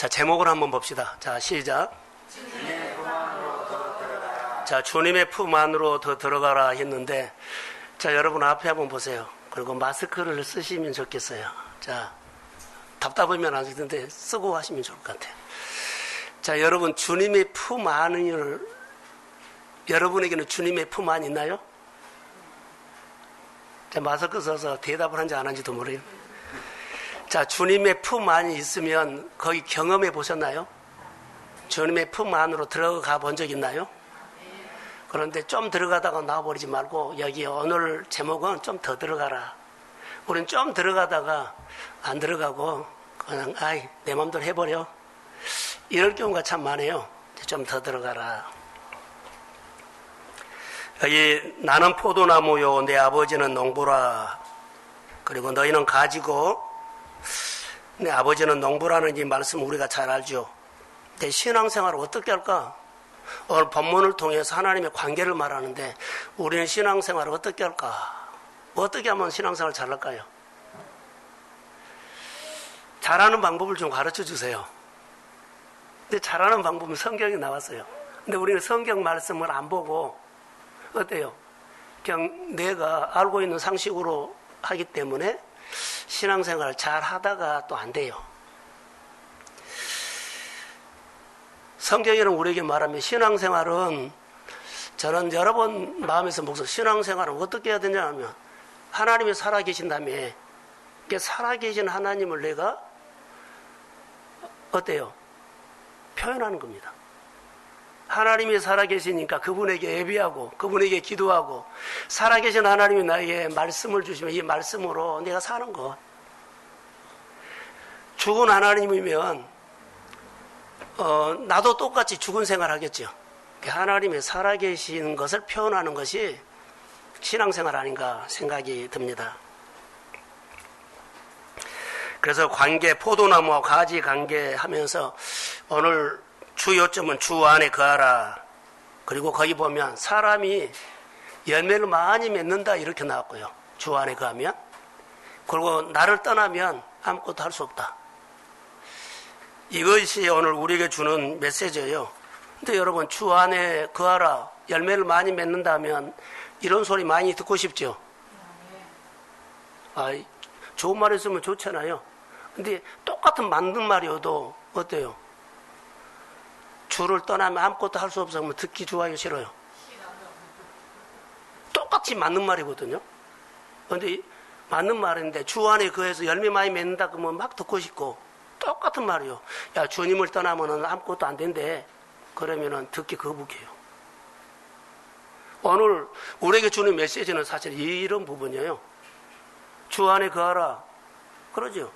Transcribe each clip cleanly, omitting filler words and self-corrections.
자, 제목을 한번 봅시다. 자, 시작. 자, 주님의 품 안으로 더 들어가라 했는데, 자, 여러분 앞에 한번 보세요. 그리고 마스크를 쓰시면 좋겠어요. 자, 답답하면 안 되는데 쓰고 하시면 좋을 것 같아요. 자, 여러분 주님의 품 안을, 여러분에게는 주님의 품 안 있나요? 자, 마스크 써서 대답을 한지 안 한지도 모르겠어요. 자, 주님의 품 안이 있으면 거기 경험해 보셨나요? 주님의 품 안으로 들어가 본 적 있나요? 그런데 좀 들어가다가 나와버리지 말고, 여기 오늘 제목은 좀 더 들어가라. 우리는 좀 들어가다가 안 들어가고 그냥 내 맘대로 해버려, 이럴 경우가 참 많아요. 좀 더 들어가라. 여기 나는 포도나무요 내 아버지는 농부라, 그리고 너희는 가지고 내 아버지는 농부라는 이 말씀 우리가 잘 알죠. 내 신앙생활을 어떻게 할까? 오늘 본문을 통해서 하나님의 관계를 말하는데, 우리는 신앙생활을 어떻게 할까? 어떻게 하면 신앙생활을 잘할까요? 잘하는 방법을 좀 가르쳐 주세요. 근데 잘하는 방법은 성경에 나왔어요. 근데 우리는 성경 말씀을 안 보고 어때요? 그냥 내가 알고 있는 상식으로 하기 때문에 신앙생활을 잘 하다가 또 안 돼요. 성경에는 우리에게 말하면 신앙생활은, 저는 여러 번 마음에서 묵상, 신앙생활은 어떻게 해야 되냐 하면, 하나님이 살아계신다며, 살아계신 하나님을 내가 어때요? 표현하는 겁니다. 하나님이 살아계시니까 그분에게 예배하고 그분에게 기도하고, 살아계신 하나님이 나에게 말씀을 주시면 이 말씀으로 내가 사는 것. 죽은 하나님이면 나도 똑같이 죽은 생활 하겠죠. 하나님이 살아계신 것을 표현하는 것이 신앙생활 아닌가 생각이 듭니다. 그래서 관계, 포도나무와 가지 관계 하면서 오늘 주 요점은 주 안에 거하라. 그리고 거기 보면 사람이 열매를 많이 맺는다 이렇게 나왔고요. 주 안에 거하면. 그리고 나를 떠나면 아무것도 할 수 없다. 이것이 오늘 우리에게 주는 메시지예요. 근데 여러분, 주 안에 거하라, 열매를 많이 맺는다면 이런 소리 많이 듣고 싶죠? 좋은 말 있으면 좋잖아요. 근데 똑같은 맞는 말이어도 어때요? 주를 떠나면 아무것도 할 수 없으면 듣기 좋아요, 싫어요? 똑같이 맞는 말이거든요. 근데 맞는 말인데 주 안에 거해서 열매 많이 맺는다 그러면 막 듣고 싶고, 똑같은 말이요. 야, 주님을 떠나면 아무것도 안 된대. 그러면은 듣기 거북해요. 오늘 우리에게 주는 메시지는 사실 이런 부분이에요. 주 안에 거하라. 그러죠.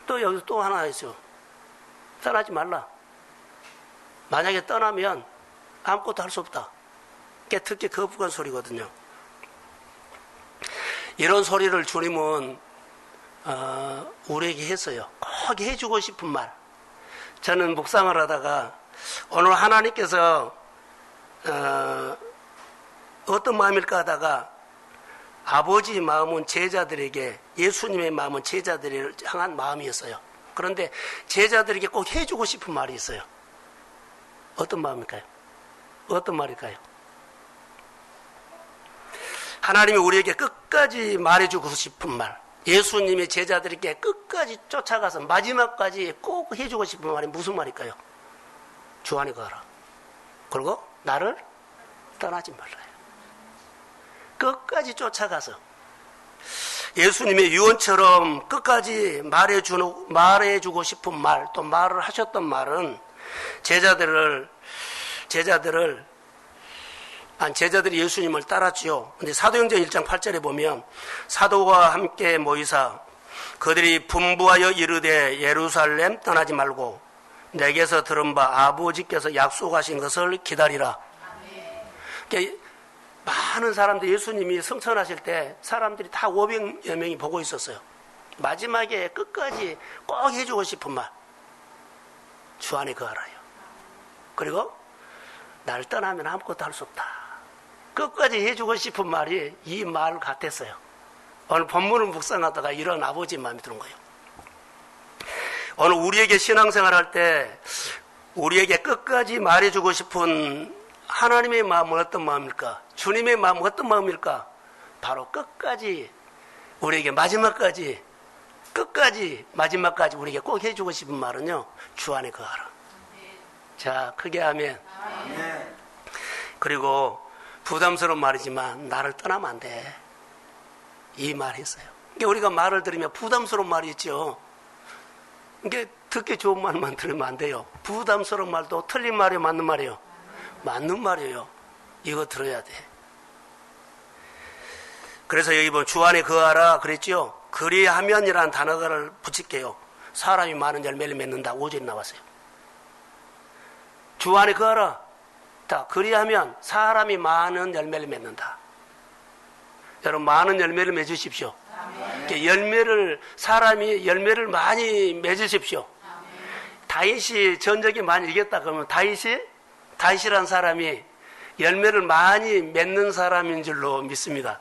또 여기서 또 하나 있어. 떠나지 말라. 만약에 떠나면 아무것도 할 수 없다. 그게 듣기 거북한 소리거든요. 이런 소리를 주님은 우리에게 했어요. 꼭 해주고 싶은 말. 저는 묵상을 하다가 오늘 하나님께서 어떤 마음일까 하다가, 아버지 마음은 제자들에게, 예수님의 마음은 제자들을 향한 마음이었어요. 그런데 제자들에게 꼭 해주고 싶은 말이 있어요. 어떤 마음일까요? 어떤 말일까요? 하나님이 우리에게 끝까지 말해주고 싶은 말, 예수님의 제자들에게 끝까지 쫓아가서 마지막까지 꼭 해주고 싶은 말이 무슨 말일까요? 주 안에 거하라. 그리고 나를 떠나지 말라요. 끝까지 쫓아가서 예수님의 유언처럼 끝까지 말해주고 싶은 말, 또 말을 하셨던 말은 제자들이 예수님을 따랐지요. 근데 사도행전 1장 8절에 보면, 사도와 함께 모이사 그들이 분부하여 이르되 예루살렘 떠나지 말고 내게서 들은 바 아버지께서 약속하신 것을 기다리라. 그러니까 많은 사람들, 예수님이 승천하실 때 사람들이 다 500여 명이 보고 있었어요. 마지막에 끝까지 꼭 해주고 싶은 말, 주 안에 거하라요. 그리고 나를 떠나면 아무것도 할 수 없다. 끝까지 해주고 싶은 말이 이 말 같았어요. 오늘 본문을 묵상하다가 이런 아버지 마음이 드는 거예요. 오늘 우리에게 신앙생활 할 때 우리에게 끝까지 말해주고 싶은 하나님의 마음은 어떤 마음일까? 주님의 마음은 어떤 마음일까? 바로 끝까지 우리에게 마지막까지 끝까지 마지막까지 우리에게 꼭 해주고 싶은 말은요, 주 안에 거하라. 자, 크게 하면. 그리고 부담스러운 말이지만 나를 떠나면 안 돼. 이 말 했어요. 이게 우리가 말을 들으면 부담스러운 말이 있죠. 이게 듣기 좋은 말만 들으면 안 돼요. 부담스러운 말도 틀린 말이에요, 맞는 말이에요? 맞는 말이에요. 이거 들어야 돼. 그래서 여기 보면 주 안에 거하라 그랬죠. 그리하면이라는 단어를 붙일게요. 사람이 많은 열매를 맺는다. 5절이 나왔어요. 주 안에 거하라. 자, 그리하면 사람이 많은 열매를 맺는다. 여러분, 많은 열매를 맺으십시오. 사람이 열매를 많이 맺으십시오. 다윗이 전적이 많이 이겼다 그러면 다윗이라는 사람이 열매를 많이 맺는 사람인 줄로 믿습니다.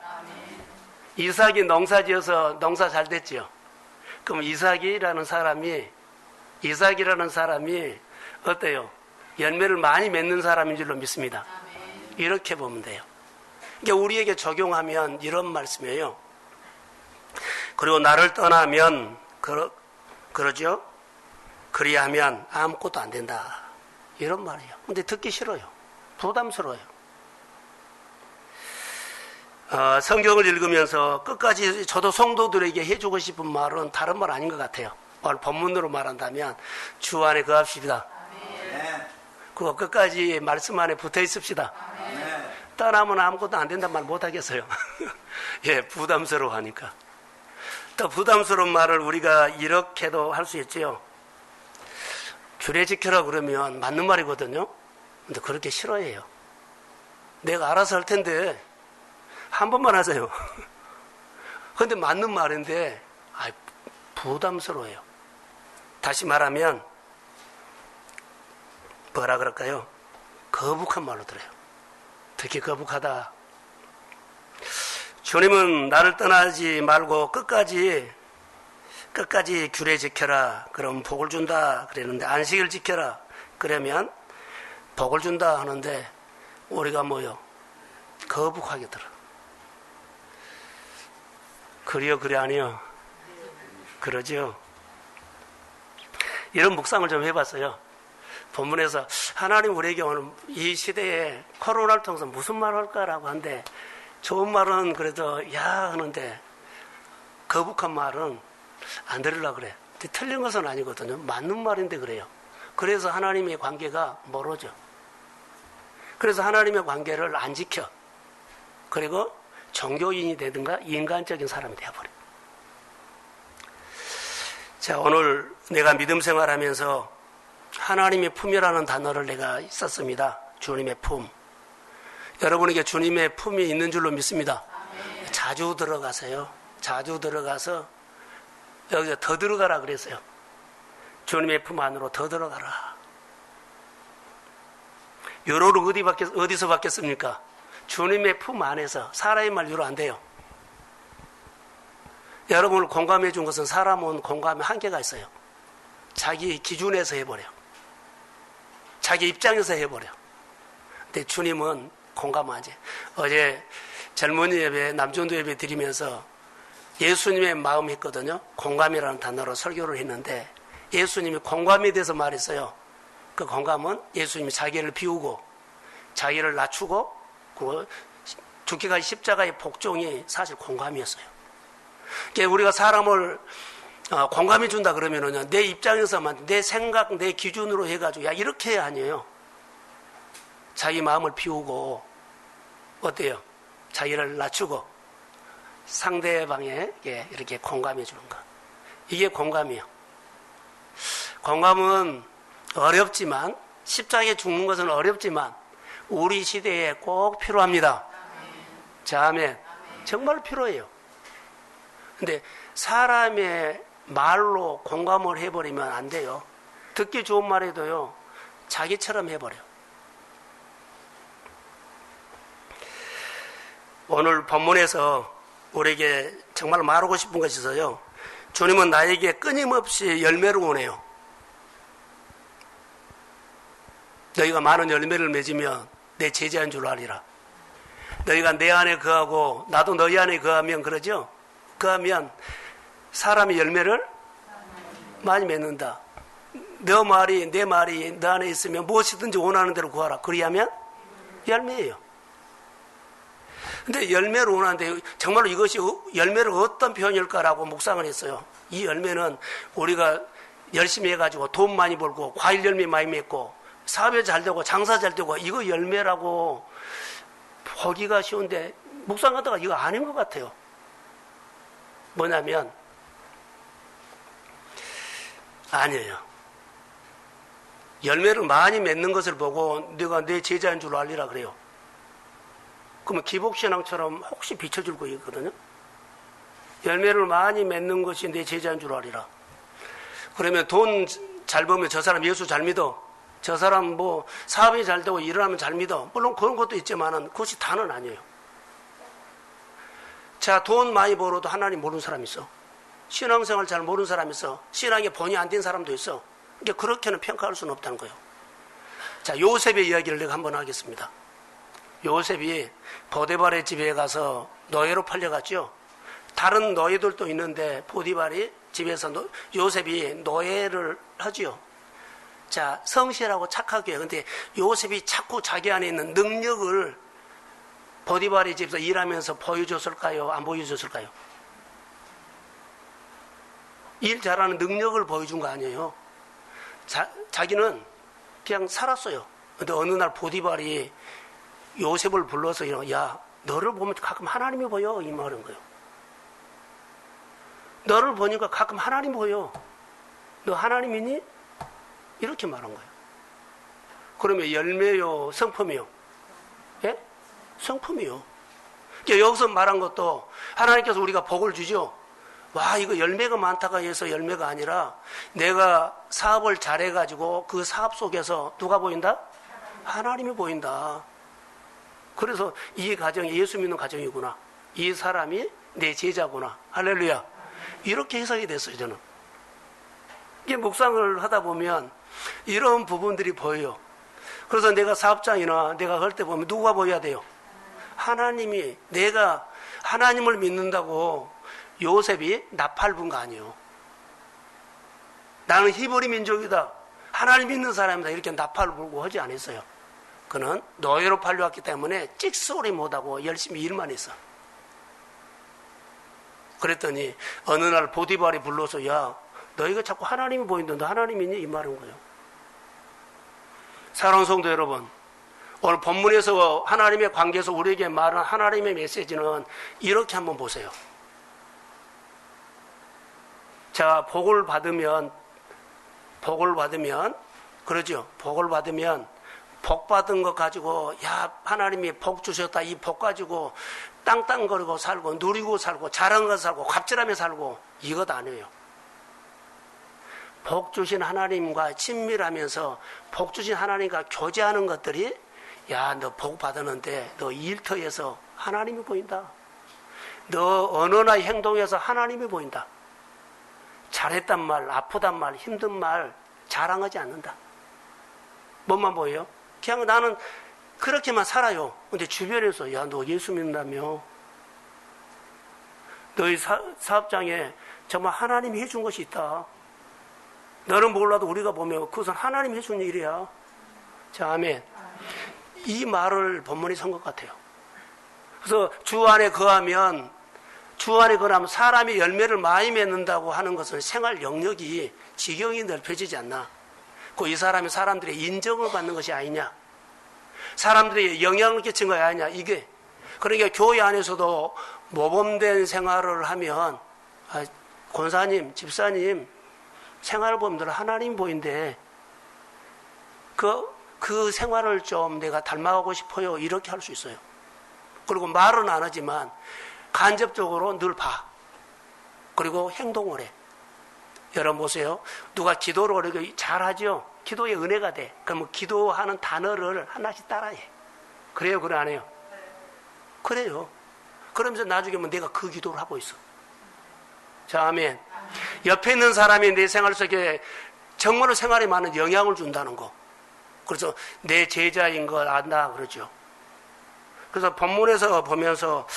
이삭이 농사지어서 농사 잘 됐죠. 그럼 이삭이라는 사람이 어때요? 열매를 많이 맺는 사람인 줄로 믿습니다. 이렇게 보면 돼요. 이게 우리에게 적용하면 이런 말씀이에요. 그리고 나를 떠나면 그러죠? 그리하면 아무것도 안 된다. 이런 말이에요. 근데 듣기 싫어요. 부담스러워요. 성경을 읽으면서 끝까지 저도 성도들에게 해주고 싶은 말은 다른 말 아닌 것 같아요. 오늘 본문으로 말한다면 주 안에 거합시다. 그거 끝까지 말씀 안에 붙어 있읍시다. 떠나면 아무것도 안 된다는 말 못하겠어요. 예, 부담스러워하니까. 또 부담스러운 말을 우리가 이렇게도 할 수 있지요. 규례 지켜라 그러면 맞는 말이거든요. 근데 그렇게 싫어해요. 내가 알아서 할 텐데 한 번만 하세요. 근데 맞는 말인데 부담스러워요. 다시 말하면 뭐라 그럴까요? 거북한 말로 들어요. 특히 거북하다. 주님은 나를 떠나지 말고 끝까지 규례 지켜라. 그럼 복을 준다 그랬는데, 안식일 지켜라. 그러면 복을 준다 하는데 우리가 뭐요? 거북하게 들어. 그래 아니요? 그러죠. 이런 묵상을 좀 해봤어요. 본문에서 하나님 우리에게 오늘 이 시대에 코로나를 통해서 무슨 말을 할까라고 하는데, 좋은 말은 그래도 야 하는데 거북한 말은 안 들으려고 그래. 근데 틀린 것은 아니거든요. 맞는 말인데 그래요. 그래서 하나님의 관계가 멀어져. 그래서 하나님의 관계를 안 지켜. 그리고 종교인이 되든가 인간적인 사람이 되어버려. 자, 오늘 내가 믿음 생활하면서 하나님의 품이라는 단어를 내가 썼습니다. 주님의 품. 여러분에게 주님의 품이 있는 줄로 믿습니다. 자주 들어가세요. 자주 들어가서 여기서 더 들어가라 그랬어요. 주님의 품 안으로 더 들어가라. 유로를 어디서 받겠습니까? 주님의 품 안에서. 사람의 말 유로 안 돼요. 여러분을 공감해 준 것은 사람은 공감에 한계가 있어요. 자기 기준에서 해버려. 자기 입장에서 해버려. 근데 주님은 공감하지. 어제 젊은이 예배, 남전도 예배 드리면서 예수님의 마음이 있거든요. 공감이라는 단어로 설교를 했는데, 예수님이 공감에 대해서 말했어요. 그 공감은 예수님이 자기를 비우고 자기를 낮추고 그 죽기까지 십자가의 복종이 사실 공감이었어요. 그러니까 우리가 사람을 공감해 준다 그러면은요, 내 입장에서만, 내 생각, 내 기준으로 해가지고 야 이렇게 아니에요. 자기 마음을 비우고 어때요? 자기를 낮추고 상대방에게 이렇게 공감해 주는 것. 이게 공감이에요. 공감은 어렵지만, 십자가에 죽는 것은 어렵지만 우리 시대에 꼭 필요합니다. 자, 아멘. 정말 필요해요. 근데 사람의 말로 공감을 해버리면 안 돼요. 듣기 좋은 말에도요, 자기처럼 해버려. 오늘 본문에서 우리에게 정말 말하고 싶은 것이 있어요. 주님은 나에게 끊임없이 열매를 원해요. 너희가 많은 열매를 맺으면 내 제자인 줄 아리라. 너희가 내 안에 거하고 나도 너희 안에 거하면, 그러죠? 거하면 사람이 열매를 많이 맺는다. 너 말이, 내 말이 너 안에 있으면 무엇이든지 원하는 대로 구하라. 그리하면 열매예요. 근데 열매를 원하는데 정말로 이것이 열매를 어떤 표현일까라고 묵상을 했어요. 이 열매는 우리가 열심히 해가지고 돈 많이 벌고 과일 열매 많이 맺고 사업에 잘 되고 장사 잘 되고 이거 열매라고 보기가 쉬운데 묵상하다가 이거 아닌 것 같아요. 뭐냐면 아니에요. 열매를 많이 맺는 것을 보고 네가 내 제자인 줄 알리라 그래요. 그러면 기복신앙처럼 혹시 비춰줄 거 있거든요. 열매를 많이 맺는 것이 내 제자인 줄 알리라. 그러면 돈 잘 벌면 저 사람 예수 잘 믿어. 저 사람 뭐 사업이 잘 되고 일을 하면 잘 믿어. 물론 그런 것도 있지만은 그것이 다는 아니에요. 자, 돈 많이 벌어도 하나님 모르는 사람 있어. 신앙생활 잘 모르는 사람 있어. 신앙에 본이 안 된 사람도 있어. 그러니까 그렇게는 평가할 수는 없다는 거예요. 자, 요셉의 이야기를 내가 한번 하겠습니다. 요셉이 보디발의 집에 가서 노예로 팔려갔죠. 다른 노예들도 있는데 보디발이 집에서 요셉이 노예를 하죠. 자, 성실하고 착하게 해요. 근데 요셉이 자꾸 자기 안에 있는 능력을 보디발의 집에서 일하면서 보여줬을까요? 안 보여줬을까요? 일 잘하는 능력을 보여준 거 아니에요. 자기는 그냥 살았어요. 근데 어느 날 보디발이 요셉을 불러서 야, 너를 보면 가끔 하나님이 보여. 이 말인 거예요. 너를 보니까 가끔 하나님 보여. 너 하나님이니? 이렇게 말한 거예요. 그러면 열매요, 성품이요? 예? 성품이요. 그러니까 여기서 말한 것도 하나님께서 우리가 복을 주죠. 와, 이거 열매가 많다가 해서 열매가 아니라 내가 사업을 잘해가지고 그 사업 속에서 누가 보인다? 하나님이 보인다. 그래서 이 가정이 예수 믿는 가정이구나. 이 사람이 내 제자구나. 할렐루야. 이렇게 해석이 됐어요, 저는. 이게 묵상을 하다 보면 이런 부분들이 보여요. 그래서 내가 사업장이나 내가 할 때 보면 누가 보여야 돼요? 하나님이, 내가 하나님을 믿는다고 요셉이 나팔 분 거 아니에요. 나는 히브리 민족이다. 하나님 믿는 사람이다. 이렇게 나팔을 불고 하지 않았어요. 그는 노예로 팔려왔기 때문에 찍소리 못하고 열심히 일만 했어. 그랬더니 어느 날 보디발이 불러서 야, 너희가 자꾸 하나님이 보인다. 너 하나님이니? 이 말인 거예요. 사랑하는 성도 여러분, 오늘 본문에서 하나님의 관계에서 우리에게 말한 하나님의 메시지는 이렇게 한번 보세요. 자, 복을 받으면 그러죠. 복을 받으면 복 받은 것 가지고 야, 하나님이 복 주셨다. 이 복 가지고 땅땅거리고 살고 누리고 살고 잘한 거 살고 갑질하며 살고 이것 아니에요. 복 주신 하나님과 친밀하면서 복 주신 하나님과 교제하는 것들이 야, 너 복 받았는데 너 일터에서 하나님이 보인다. 너 언어나 행동에서 하나님이 보인다. 잘했단 말, 아프단 말, 힘든 말 자랑하지 않는다. 뭐만 보여요? 그냥 나는 그렇게만 살아요. 근데 주변에서 야, 너 예수 믿는다며? 너희 사업장에 정말 하나님이 해준 것이 있다. 너는 몰라도 우리가 보면 그것은 하나님이 해준 일이야. 자, 아멘. 이 말을 본문이 선 것 같아요. 그래서 주 안에 거하면 사람이 열매를 많이 맺는다고 하는 것은 생활 영역이 지경이 넓혀지지 않나. 이 사람이 사람들의 인정을 받는 것이 아니냐. 사람들이 영향을 끼친 것이 아니냐. 이게. 그러니까 교회 안에서도 모범된 생활을 하면 권사님, 집사님 생활을 보면 하나님 보인대. 그 생활을 좀 내가 닮아가고 싶어요. 이렇게 할 수 있어요. 그리고 말은 안 하지만 간접적으로 늘 봐. 그리고 행동을 해. 여러분 보세요. 누가 기도를 어렵게 잘하죠? 기도의 은혜가 돼. 그러면 기도하는 단어를 하나씩 따라해. 그래요? 그래 안 해요? 그래요. 그러면서 나중에 뭐 내가 그 기도를 하고 있어. 자, 아멘. 옆에 있는 사람이 내 생활 속에 정말로 생활에 많은 영향을 준다는 거. 그래서 내 제자인 걸 안다 그러죠. 그래서 본문에서 보면서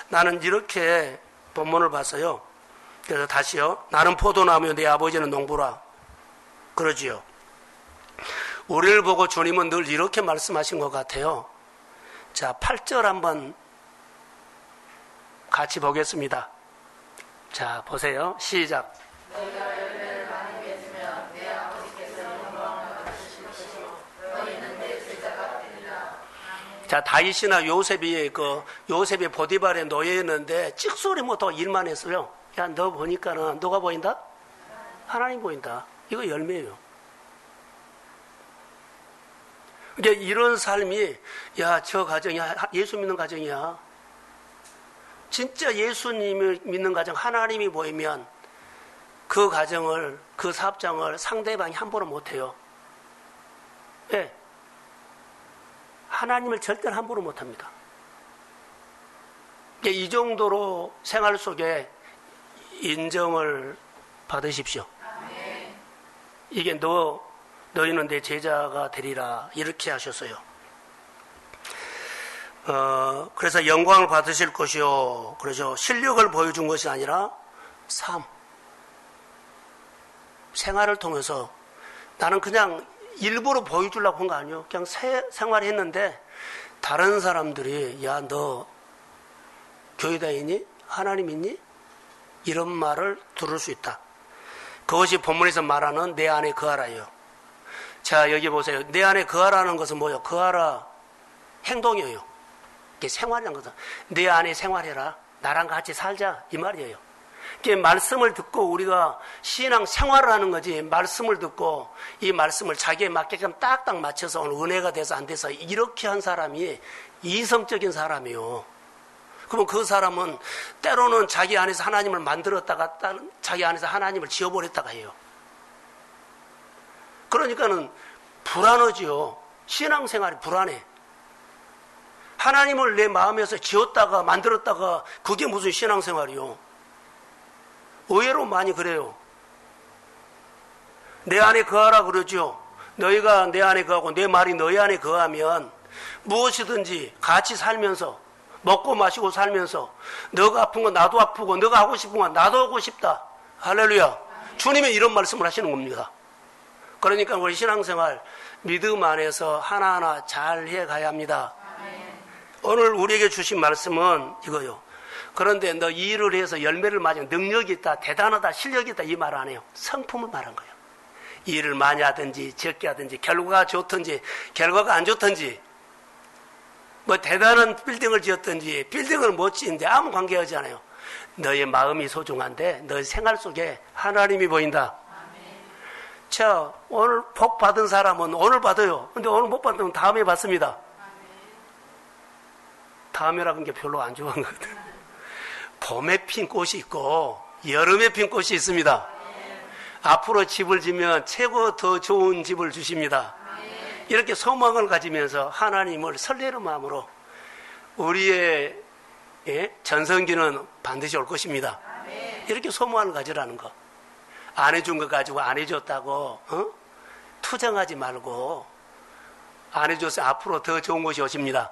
나는 이렇게 본문을 봤어요. 그래서 다시요. 나는 포도나무요 내 아버지는 농부라 그러지요. 우리를 보고 주님은 늘 이렇게 말씀하신 것 같아요. 자, 8절 한번 같이 보겠습니다. 자, 보세요. 시작. 너희가 열매를 많이 맺으면 내 아버지께서 영광을 받으실 것이요 너희는 내 제자가 되리라. 자, 다윗이나 요셉이 보디발의 노예였는데 찍소리 못하고 일만 했어요. 야, 너 보니까는 누가 보인다? 하나님 보인다. 이거 열매예요. 그러니까 이런 삶이 야, 저 가정이야. 예수 믿는 가정이야. 진짜 예수님을 믿는 가정, 하나님이 보이면 그 가정을, 그 사업장을 상대방이 함부로 못해요. 예. 하나님을 절대로 함부로 못합니다. 이 정도로 생활 속에 인정을 받으십시오. 이게 너희는 내 제자가 되리라 이렇게 하셨어요. 그래서 영광을 받으실 것이요. 그래서 실력을 보여준 것이 아니라 생활을 통해서 나는 그냥 일부러 보여주려고 한 거 아니에요. 그냥 생활했는데 다른 사람들이 야, 너 교회 다니니? 하나님 있니? 이런 말을 들을 수 있다. 그것이 본문에서 말하는 내 안에 거하라요. 자, 여기 보세요. 내 안에 거하라는 것은 뭐예요? 거하라 행동이에요. 이게 생활이라는 것은 내 안에 생활해라. 나랑 같이 살자 이 말이에요. 이게 말씀을 듣고 우리가 신앙 생활을 하는 거지, 말씀을 듣고 이 말씀을 자기에 맞게끔 딱딱 맞춰서 오늘 은혜가 돼서 안 돼서 이렇게 한 사람이 이성적인 사람이에요. 그러면 그 사람은 때로는 자기 안에서 하나님을 만들었다가 자기 안에서 하나님을 지워버렸다가 해요. 그러니까는 불안하지요. 신앙생활이 불안해. 하나님을 내 마음에서 지었다가 만들었다가 그게 무슨 신앙생활이요. 의외로 많이 그래요. 내 안에 거하라 그러죠. 너희가 내 안에 거하고 내 말이 너희 안에 거하면 무엇이든지 같이 살면서 먹고 마시고 살면서 너가 아픈 건 나도 아프고 너가 하고 싶은 건 나도 하고 싶다. 할렐루야. 주님이 이런 말씀을 하시는 겁니다. 그러니까 우리 신앙생활 믿음 안에서 하나하나 잘 해가야 합니다. 오늘 우리에게 주신 말씀은 이거요. 그런데 너 이 일을 해서 열매를 맞으면 능력이 있다, 대단하다, 실력이 있다 이 말 안 해요. 성품을 말한 거예요. 이 일을 많이 하든지 적게 하든지 결과가 좋든지 결과가 안 좋든지 뭐 대단한 빌딩을 지었든지 빌딩을 못 지는데 아무 관계하지 않아요. 너의 마음이 소중한데 너의 생활 속에 하나님이 보인다. 자, 오늘 복 받은 사람은 오늘 받아요. 근데 오늘 못 받으면 다음에 받습니다. 다음에라는 게 별로 안 좋은 거거든. 봄에 핀 꽃이 있고 여름에 핀 꽃이 있습니다. 앞으로 집을 지면 최고 더 좋은 집을 주십니다. 이렇게 소망을 가지면서 하나님을 설레는 마음으로 우리의 전성기는 반드시 올 것입니다. 이렇게 소망을 가지라는 거. 안 해준 거 가지고 안 해줬다고 투정하지 말고 안 해줘서 앞으로 더 좋은 것이 오십니다.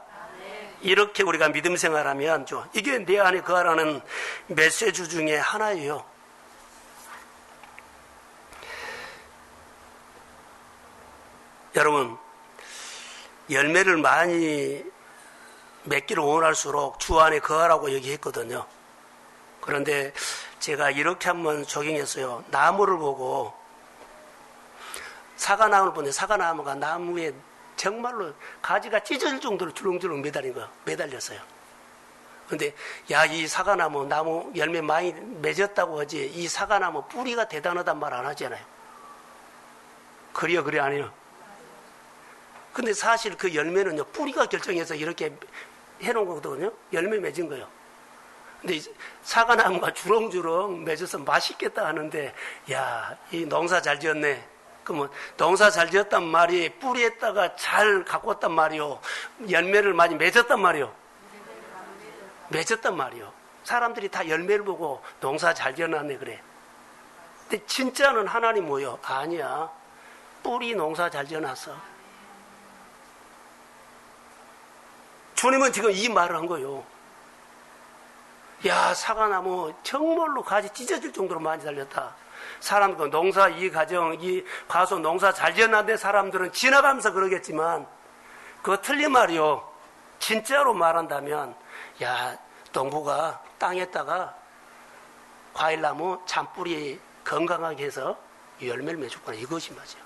이렇게 우리가 믿음 생활하면 이게 내 안에 거하라는 메시지 중에 하나예요. 여러분, 열매를 많이 맺기를 원할수록 주 안에 거하라고 얘기했거든요. 그런데 제가 이렇게 한번 적용했어요. 나무를 보고 사과나무를 보는데 사과나무가 나무에 정말로 가지가 찢어질 정도로 주렁주렁 매달렸어요. 그런데 야, 이 사과나무 나무 열매 많이 맺었다고 하지 이 사과나무 뿌리가 대단하단 말 안 하잖아요. 그래요, 그래 안 해요? 근데 사실 그 열매는요 뿌리가 결정해서 이렇게 해놓은 거거든요. 열매 맺은 거예요. 근데 사과나무가 주렁주렁 맺어서 맛있겠다 하는데 야, 이 농사 잘 지었네. 그러면 농사 잘 지었단 말이 뿌리에다가 잘 갖고 왔단 말이요. 열매를 많이 맺었단 말이요. 맺었단 말이요. 사람들이 다 열매를 보고 농사 잘 지어놨네 그래. 근데 진짜는 하나님 뭐요? 아니야. 뿌리 농사 잘 지어놨어. 주님은 지금 이 말을 한 거예요. 야, 사과나무 정말로 가지 찢어질 정도로 많이 달렸다. 사람, 그 농사, 이 가정, 이 과수 농사 잘 지었는데 사람들은 지나가면서 그러겠지만, 그거 틀린 말이요. 진짜로 말한다면, 야, 농부가 땅에다가 과일나무 잔뿌리 건강하게 해서 열매를 맺었구나. 이것이 맞아요.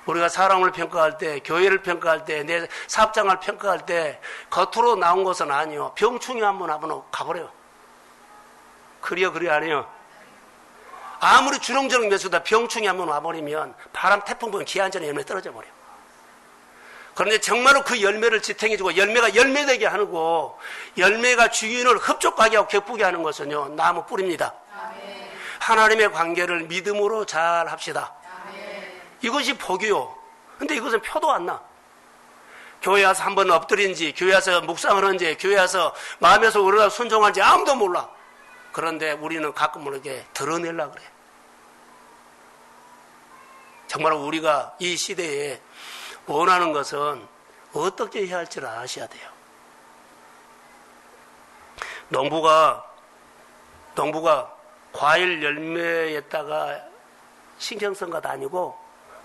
우리가 사람을 평가할 때, 교회를 평가할 때, 내 사업장을 평가할 때, 겉으로 나온 것은 아니요. 병충이 한번 가버려요. 그래요, 아니요. 아무리 주렁주렁 맺어도 병충이 한번 와버리면 바람, 태풍 보면 기한 전에 열매 떨어져 버려요. 그런데 정말로 그 열매를 지탱해주고 열매가 열매되게 하고 열매가 주인을 흡족하게 하고 기쁘게 하는 것은요, 나무 뿌리입니다. 아멘. 하나님의 관계를 믿음으로 잘 합시다. 아멘. 이것이 복이요. 근데 이것은 표도 안 나. 교회 와서 한번 엎드린지, 교회 와서 묵상을 한지, 교회 와서 마음에서 우러나 순종한지 아무도 몰라. 그런데 우리는 가끔 모르게 드러내려고 그래. 정말 우리가 이 시대에 원하는 것은 어떻게 해야 할지를 아셔야 돼요. 농부가 과일 열매에다가 신경 쓴 것 아니고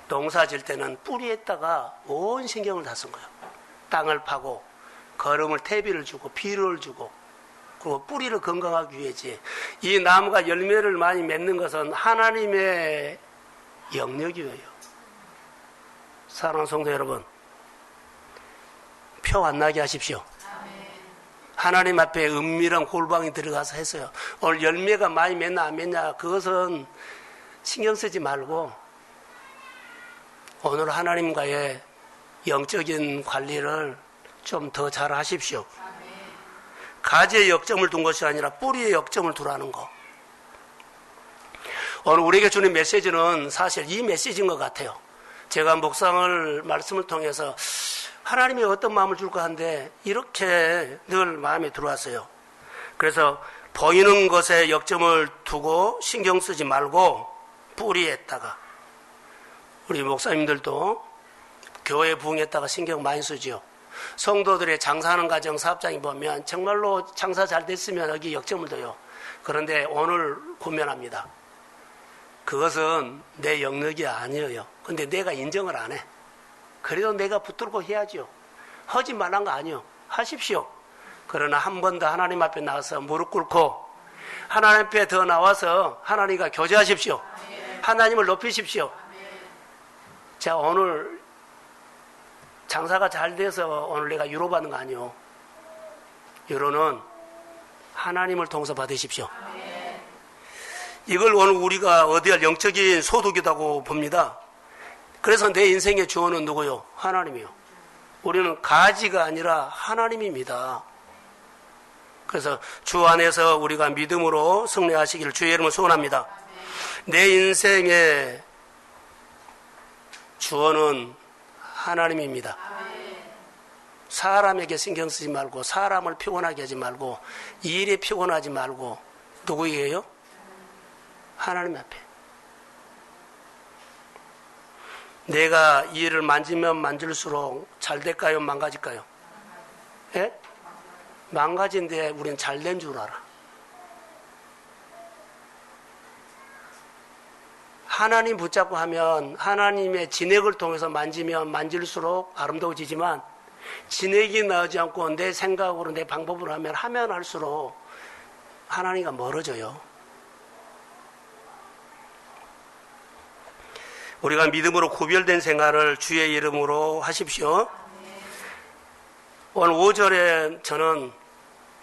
농사 질 때는 뿌리에다가 온 신경을 다 쓴 거예요. 땅을 파고 거름을 퇴비를 주고 비료를 주고 그리고 뿌리를 건강하기 위해지. 이 나무가 열매를 많이 맺는 것은 하나님의 영역이에요. 사랑하는 성도 여러분, 표 안 나게 하십시오. 하나님 앞에 은밀한 골방에 들어가서 했어요. 오늘 열매가 많이 맺나 안 맺냐 그것은 신경 쓰지 말고 오늘 하나님과의 영적인 관리를 좀 더 잘 하십시오. 가지에 역점을 둔 것이 아니라 뿌리에 역점을 두라는 거. 오늘 우리에게 주는 메시지는 사실 이 메시지인 것 같아요. 제가 묵상을 말씀을 통해서 하나님이 어떤 마음을 줄까 하는데 이렇게 늘 마음에 들어왔어요. 그래서 보이는 것에 역점을 두고 신경 쓰지 말고 뿌리에다가, 우리 목사님들도 교회 부흥에다가 신경 많이 쓰죠. 성도들의 장사하는 가정 사업장에 보면 정말로 장사 잘 됐으면 여기 역점을 둬요. 그런데 오늘 고면합니다. 그것은 내 영역이 아니에요. 근데 내가 인정을 안 해. 그래도 내가 붙들고 해야죠. 하지 말란 거 아니요. 하십시오. 그러나 한 번 더 하나님 앞에 나와서 무릎 꿇고 하나님 앞에 더 나와서 하나님과 교제하십시오. 하나님을 높이십시오. 자, 오늘 장사가 잘 돼서 오늘 내가 유로 받는 거 아니요. 유로는 하나님을 통해서 받으십시오. 이걸 오늘 우리가 어디할 영적인 소득이라고 봅니다. 그래서 내 인생의 주어는 누구요? 하나님이요. 우리는 가지가 아니라 하나님입니다. 그래서 주 안에서 우리가 믿음으로 승리하시기를 주의 이름으로 소원합니다. 내 인생의 주어는 하나님입니다. 사람에게 신경 쓰지 말고 사람을 피곤하게 하지 말고 일에 피곤하지 말고 누구에게요? 하나님 앞에. 내가 이 일을 만지면 만질수록 잘 될까요? 망가질까요? 예? 망가진데 우리는 잘 된 줄 알아. 하나님 붙잡고 하면 하나님의 진액을 통해서 만지면 만질수록 아름다워지지만 진액이 나오지 않고 내 생각으로 내 방법으로 하면 할수록 하나님과 멀어져요. 우리가 믿음으로 구별된 생활을 주의 이름으로 하십시오. 오늘 5절에 저는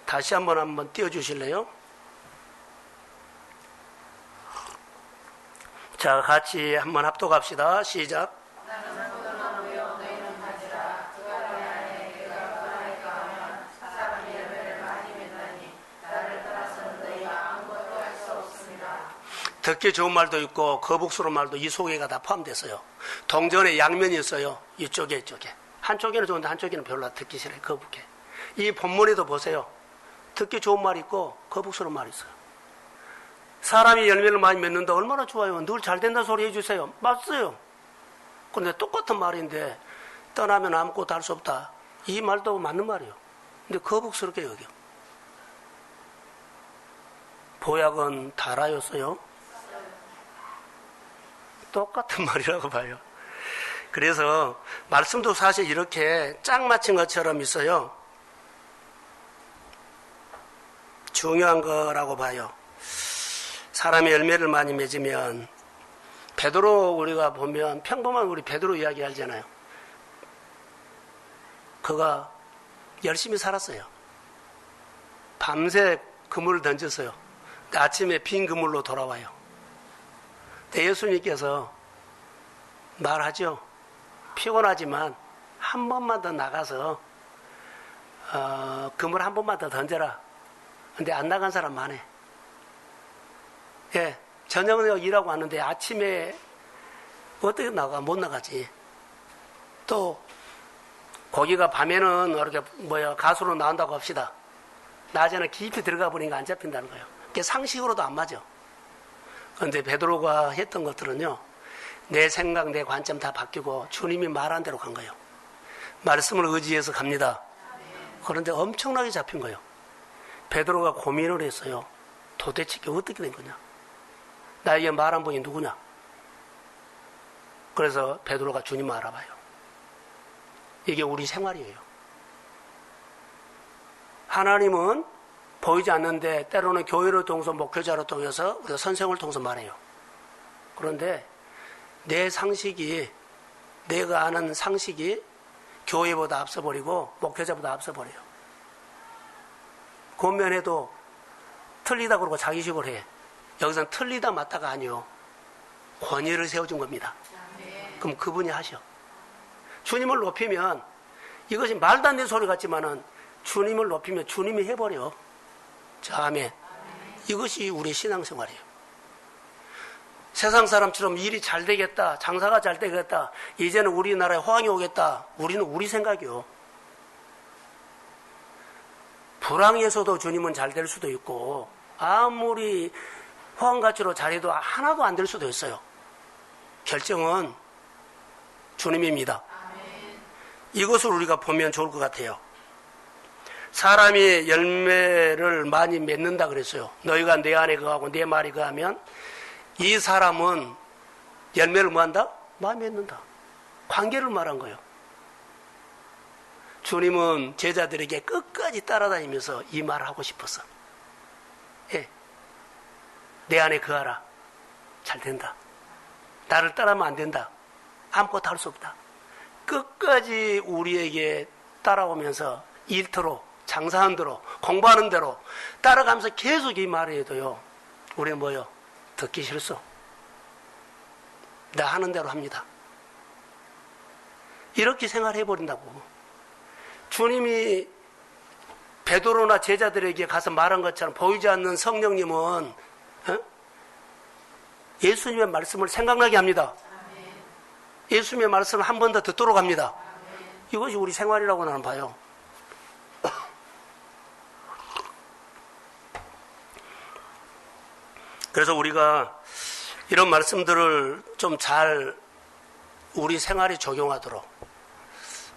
다시 한번 띄워주실래요? 자, 같이 한번 합독합시다. 시작. 듣기 좋은 말도 있고 거북스러운 말도 이 속에가 다 포함됐어요. 동전에 양면이 있어요. 이쪽에. 한쪽에는 좋은데 한쪽에는 별로 듣기 싫어요. 거북해. 이 본문에도 보세요. 듣기 좋은 말 있고 거북스러운 말 있어요. 사람이 열매를 많이 맺는다 얼마나 좋아요. 늘 잘 된다는 소리 해주세요. 맞어요. 그런데 똑같은 말인데 떠나면 아무것도 할 수 없다. 이 말도 맞는 말이에요. 근데 거북스럽게 여겨. 보약은 달아였어요. 똑같은 말이라고 봐요. 그래서 말씀도 사실 이렇게 짝 맞힌 것처럼 있어요. 중요한 거라고 봐요. 사람이 열매를 많이 맺으면, 베드로 우리가 보면 평범한 우리 베드로 이야기 알잖아요. 그가 열심히 살았어요. 밤새 그물을 던졌어요. 아침에 빈 그물로 돌아와요. 근데 예수님께서 말하죠. 피곤하지만 한 번만 더 나가서 그물 한 번만 더 던져라. 근데 안 나간 사람 많네. 예, 저녁에 일하고 왔는데 아침에 어떻게 나가? 못 나가지. 또 고기가 밤에는 이렇게 가수로 나온다고 합시다. 낮에는 깊이 들어가 버리니까 안 잡힌다는 거예요. 그게 상식으로도 안 맞아. 그런데 베드로가 했던 것들은요, 내 생각, 내 관점 다 바뀌고 주님이 말한 대로 간 거예요. 말씀을 의지해서 갑니다. 그런데 엄청나게 잡힌 거예요. 베드로가 고민을 했어요. 도대체 이게 어떻게 된 거냐? 나에게 말한 분이 누구냐? 그래서 베드로가 주님을 알아봐요. 이게 우리 생활이에요. 하나님은 보이지 않는데 때로는 교회를 통해서 목회자를 통해서 우리가 선생을 통해서 말해요. 그런데 내 상식이, 내가 아는 상식이 교회보다 앞서버리고 목회자보다 앞서버려요. 권면해도 틀리다 그러고 자기식으로 해. 여기서는 틀리다 맞다가 아니요. 권위를 세워준 겁니다. 그럼 그분이 하셔. 주님을 높이면, 이것이 말도 안 되는 소리 같지만은 주님을 높이면 주님이 해버려. 자, 아멘. 이것이 우리 신앙생활이에요. 세상 사람처럼 일이 잘 되겠다, 장사가 잘 되겠다, 이제는 우리나라에 호황이 오겠다. 우리는 우리 생각이요. 불황에서도 주님은 잘 될 수도 있고, 아무리 호황같이로 잘해도 하나도 안 될 수도 있어요. 결정은 주님입니다. 이것을 우리가 보면 좋을 것 같아요. 사람이 열매를 많이 맺는다 그랬어요. 너희가 내 안에 거하고 내 말이 거하면 이 사람은 열매를 뭐한다? 많이 맺는다. 관계를 말한 거예요. 주님은 제자들에게 끝까지 따라다니면서 이 말을 하고 싶었어. 예. 내 안에 거하라. 잘 된다. 나를 따라하면 안 된다. 아무것도 할 수 없다. 끝까지 우리에게 따라오면서 일터로, 장사하는 대로, 공부하는 대로 따라가면서 계속 이 말을 해도요, 우리는 뭐요? 듣기 싫소. 나 하는 대로 합니다. 이렇게 생활해버린다고. 주님이 베드로나 제자들에게 가서 말한 것처럼 보이지 않는 성령님은 예수님의 말씀을 생각나게 합니다. 예수님의 말씀을 한 번 더 듣도록 합니다. 이것이 우리 생활이라고 나는 봐요. 그래서 우리가 이런 말씀들을 좀 잘 우리 생활에 적용하도록,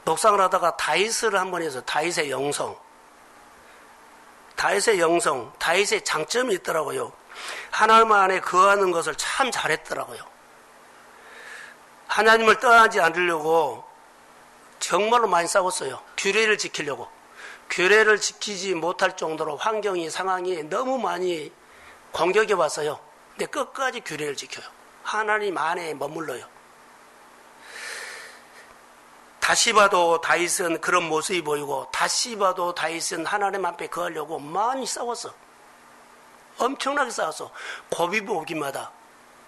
묵상을 하다가 다윗을 한번 해서 다윗의 영성, 다윗의 장점이 있더라고요. 하나님 안에 거하는 것을 참 잘했더라고요. 하나님을 떠나지 않으려고 정말로 많이 싸웠어요. 규례를 지키려고. 규례를 지키지 못할 정도로 환경이, 상황이 너무 많이 공격해 왔어요. 근데 끝까지 규례를 지켜요. 하나님 안에 머물러요. 다시 봐도 다윗은 그런 모습이 보이고, 다시 봐도 다윗은 하나님 앞에 거하려고 많이 싸웠어. 엄청나게 싸웠어. 고비가 오기마다,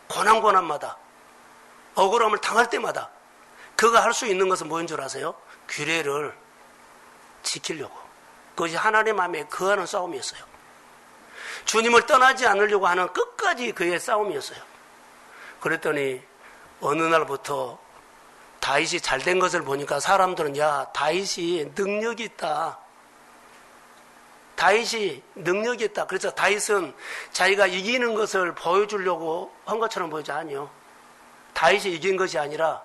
고난마다, 억울함을 당할 때마다 그가 할 수 있는 것은 뭐인 줄 아세요? 규례를 지키려고. 그것이 하나님 앞에 거하는 싸움이었어요. 주님을 떠나지 않으려고 하는 끝까지 그의 싸움이었어요. 그랬더니 어느 날부터 다윗이 잘된 것을 보니까 사람들은, 야, 다윗이 능력이 있다. 다윗이 능력이 있다. 그래서 다윗은 자기가 이기는 것을 보여주려고 한 것처럼 보이지 않아요. 다윗이 이긴 것이 아니라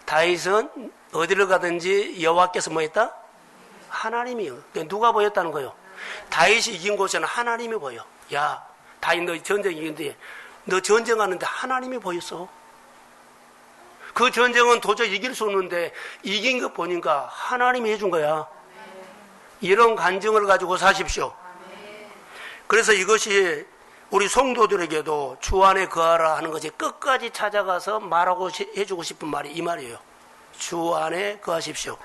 다윗은 어디를 가든지 여호와께서 뭐 했다? 하나님이요. 누가 보였다는 거예요? 다윗이 이긴 곳에는 하나님이 보여. 야, 다윗 너 전쟁 이긴데 너 전쟁하는데 하나님이 보였어. 그 전쟁은 도저히 이길 수 없는데 이긴 것 보니까 하나님이 해준 거야. 이런 간증을 가지고 사십시오. 그래서 이것이 우리 성도들에게도 주 안에 거하라 하는 것이 끝까지 찾아가서 말하고 해주고 싶은 말이 이 말이에요. 주 안에 거하십시오.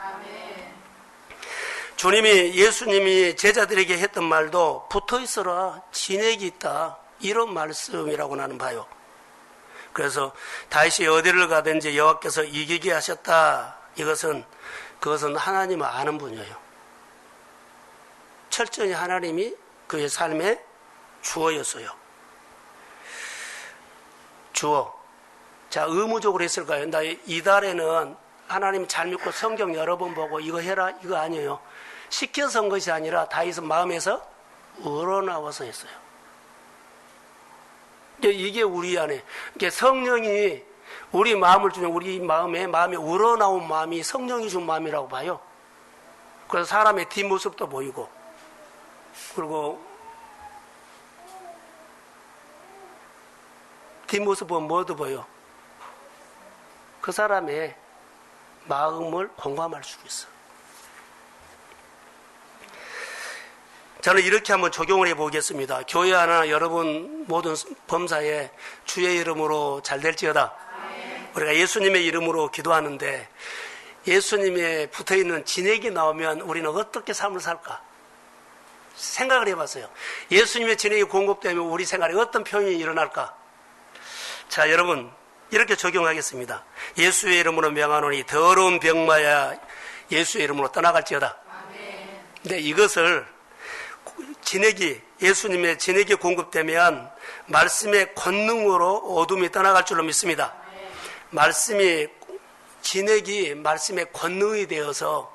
예수님이 제자들에게 했던 말도 붙어 있어라, 진액이 있다, 이런 말씀이라고 나는 봐요. 그래서 다윗이 어디를 가든지 여호와께서 이기게 하셨다. 그것은 하나님을 아는 분이에요. 철저히 하나님이 그의 삶의 주어였어요. 주어. 자, 의무적으로 했을까요? 나 이달에는 하나님 잘 믿고 성경 여러 번 보고 이거 해라, 이거 아니에요. 시켜서 한 것이 아니라 다윗은 마음에서 우러나와서 했어요. 이게 우리 안에, 성령이 우리 마음을 주면 우리 마음에 우러나온 마음이 성령이 준 마음이라고 봐요. 그래서 사람의 뒷모습도 보이고, 그리고 뒷모습 보면 뭐도 보여? 그 사람의 마음을 공감할 수 있어. 저는 이렇게 한번 적용을 해보겠습니다. 교회 하나 여러분 모든 범사에 주의 이름으로 잘 될지어다. 우리가 예수님의 이름으로 기도하는데 예수님에 붙어있는 진액이 나오면 우리는 어떻게 삶을 살까? 생각을 해봤어요. 예수님의 진액이 공급되면 우리 생활에 어떤 표현이 일어날까? 자, 여러분 이렇게 적용하겠습니다. 예수의 이름으로 명하노니 더러운 병마야 예수의 이름으로 떠나갈지어다. 근데 이것을 예수님의 진액이 공급되면 말씀의 권능으로 어둠이 떠나갈 줄로 믿습니다. 진액이 말씀의 권능이 되어서,